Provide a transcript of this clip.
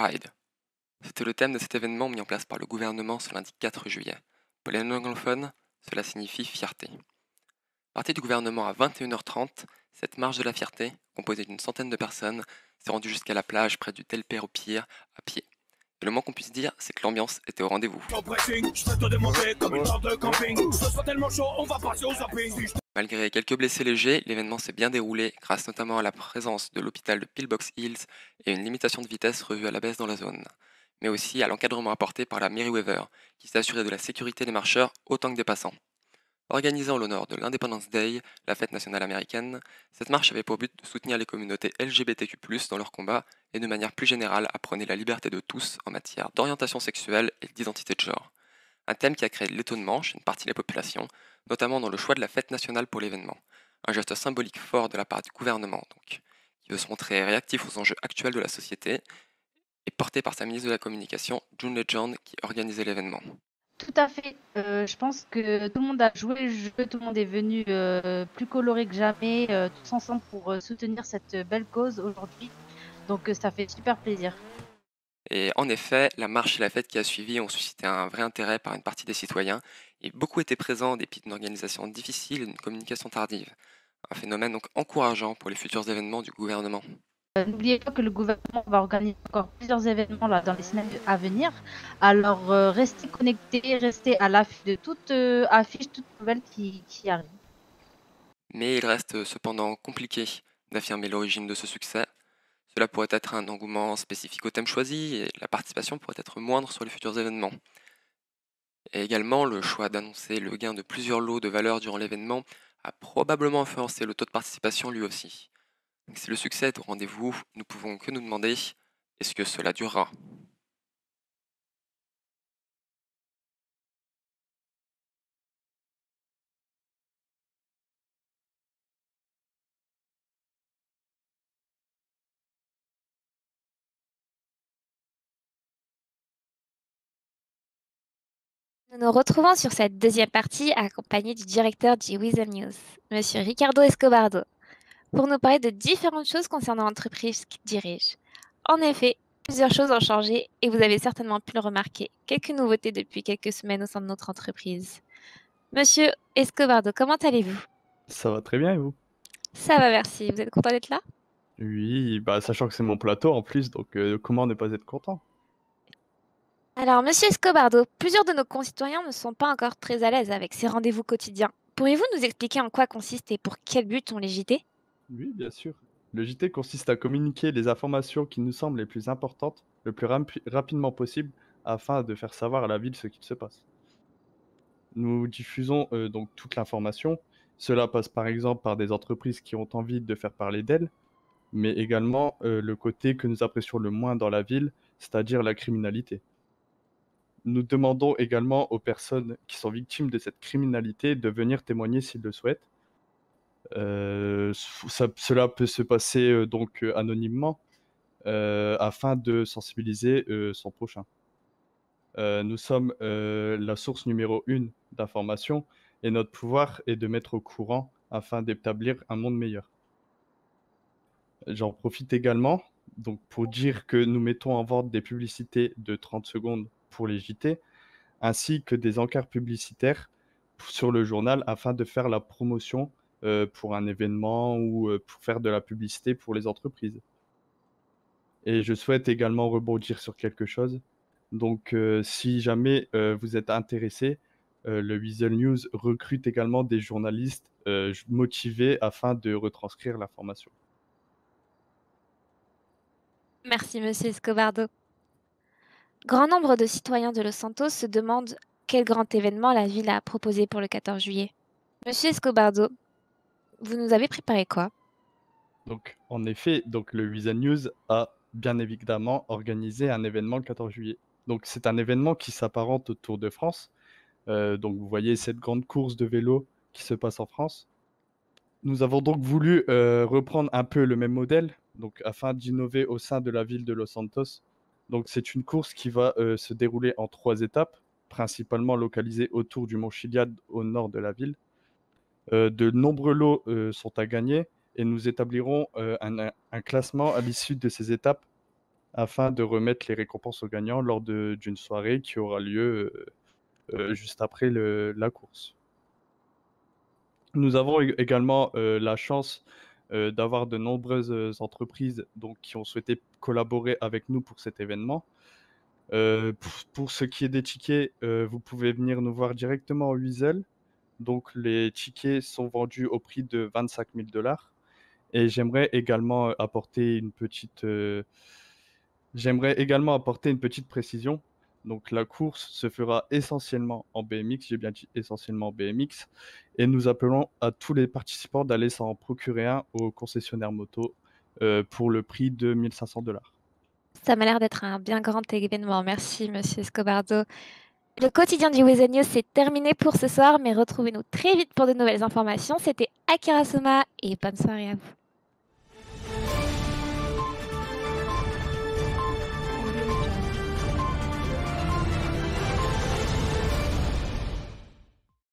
Pride. C'était le thème de cet événement mis en place par le gouvernement ce lundi 4 juillet. Pour les non-anglophones, cela signifie fierté. Partie du gouvernement à 21h30, cette marche de la fierté, composée d'une centaine de personnes, s'est rendue jusqu'à la plage près du Del Perro Pier à pied. Et le moins qu'on puisse dire, c'est que l'ambiance était au rendez-vous. Malgré quelques blessés légers, l'événement s'est bien déroulé grâce notamment à la présence de l'hôpital de Pillbox Hills et une limitation de vitesse revue à la baisse dans la zone, mais aussi à l'encadrement apporté par la Merryweather, qui s'est assurée de la sécurité des marcheurs autant que des passants. Organisée en l'honneur de l'Independence Day, la fête nationale américaine, cette marche avait pour but de soutenir les communautés LGBTQ+, dans leur combat et de manière plus générale à prôner la liberté de tous en matière d'orientation sexuelle et d'identité de genre. Un thème qui a créé de l'étonnement chez une partie de la population, notamment dans le choix de la fête nationale pour l'événement. Un geste symbolique fort de la part du gouvernement, donc, qui veut se montrer réactif aux enjeux actuels de la société, et porté par sa ministre de la Communication, June Legend, qui organisait l'événement. Tout à fait. Je pense que tout le monde a joué le jeu, tout le monde est venu plus coloré que jamais, tous ensemble pour soutenir cette belle cause aujourd'hui. Donc ça fait super plaisir. Et en effet, la marche et la fête qui a suivi ont suscité un vrai intérêt par une partie des citoyens, et beaucoup étaient présents en dépit d'une organisation difficile et d'une communication tardive. Un phénomène donc encourageant pour les futurs événements du gouvernement. N'oubliez pas que le gouvernement va organiser encore plusieurs événements là, dans les semaines à venir. Alors restez connectés, restez à l'affût de toute affiche, toute nouvelle qui arrive. Mais il reste cependant compliqué d'affirmer l'origine de ce succès. Cela pourrait être un engouement spécifique au thème choisi et la participation pourrait être moindre sur les futurs événements. Et également, le choix d'annoncer le gain de plusieurs lots de valeur durant l'événement a probablement influencé le taux de participation lui aussi. Donc, si le succès est au rendez-vous, nous pouvons que nous demander est-ce que cela durera? Nous nous retrouvons sur cette deuxième partie accompagné du directeur du Weasel News, Monsieur Ricardo Escobardo, pour nous parler de différentes choses concernant l'entreprise qu'il dirige. En effet, plusieurs choses ont changé et vous avez certainement pu le remarquer. Quelques nouveautés depuis quelques semaines au sein de notre entreprise. Monsieur Escobardo, comment allez-vous? Ça va très bien et vous? Ça va, merci. Vous êtes content d'être là? Oui, bah, sachant que c'est mon plateau en plus, donc comment ne pas être content? Alors, Monsieur Escobardo, plusieurs de nos concitoyens ne sont pas encore très à l'aise avec ces rendez-vous quotidiens. Pourriez-vous nous expliquer en quoi consiste et pour quel but sont les JT? Oui, bien sûr. Le JT consiste à communiquer les informations qui nous semblent les plus importantes le plus rapidement possible afin de faire savoir à la ville ce qu'il se passe. Nous diffusons donc toute l'information. Cela passe par exemple par des entreprises qui ont envie de faire parler d'elles, mais également le côté que nous apprécions le moins dans la ville, c'est-à-dire la criminalité. Nous demandons également aux personnes qui sont victimes de cette criminalité de venir témoigner s'ils le souhaitent. Cela peut se passer, donc anonymement, afin de sensibiliser, son prochain. Nous sommes, la source numéro 1 d'information et notre pouvoir est de mettre au courant afin d'établir un monde meilleur. J'en profite également, donc pour dire que nous mettons en vente des publicités de 30 secondes pour les JT, ainsi que des encarts publicitaires sur le journal afin de faire la promotion, pour un événement ou, pour faire de la publicité pour les entreprises. Et je souhaite également rebondir sur quelque chose. Donc, si jamais, vous êtes intéressé, le Weasel News recrute également des journalistes, motivés afin de retranscrire l'information. Merci, Monsieur Escobardo. Grand nombre de citoyens de Los Santos se demandent quel grand événement la ville a proposé pour le 14 juillet. Monsieur Escobardo, vous nous avez préparé quoi? Donc, en effet, donc le Weasel News a bien évidemment organisé un événement le 14 juillet. Donc, c'est un événement qui s'apparente au Tour de France. Donc, vous voyez cette grande course de vélo qui se passe en France. Nous avons donc voulu reprendre un peu le même modèle, donc afin d'innover au sein de la ville de Los Santos. Donc, c'est une course qui va se dérouler en 3 étapes, principalement localisées autour du mont Chiliad au nord de la ville. De nombreux lots sont à gagner et nous établirons un classement à l'issue de ces étapes afin de remettre les récompenses aux gagnants lors d'une soirée qui aura lieu juste après la course. Nous avons également la chance d'avoir de nombreuses entreprises donc, qui ont souhaité collaborer avec nous pour cet événement. Pour ce qui est des tickets, vous pouvez venir nous voir directement en Huizel. Donc les tickets sont vendus au prix de 25 000 $. Et j'aimerais également apporter une petite précision. Donc la course se fera essentiellement en BMX, j'ai bien dit essentiellement en BMX, et nous appelons à tous les participants d'aller s'en procurer un au concessionnaire moto pour le prix de 1 500 $. Ça m'a l'air d'être un bien grand événement. Merci, monsieur Escobardo. Le quotidien du Weasel News, c'est terminé pour ce soir, mais retrouvez-nous très vite pour de nouvelles informations. C'était Akira Soma et bonne soirée à vous.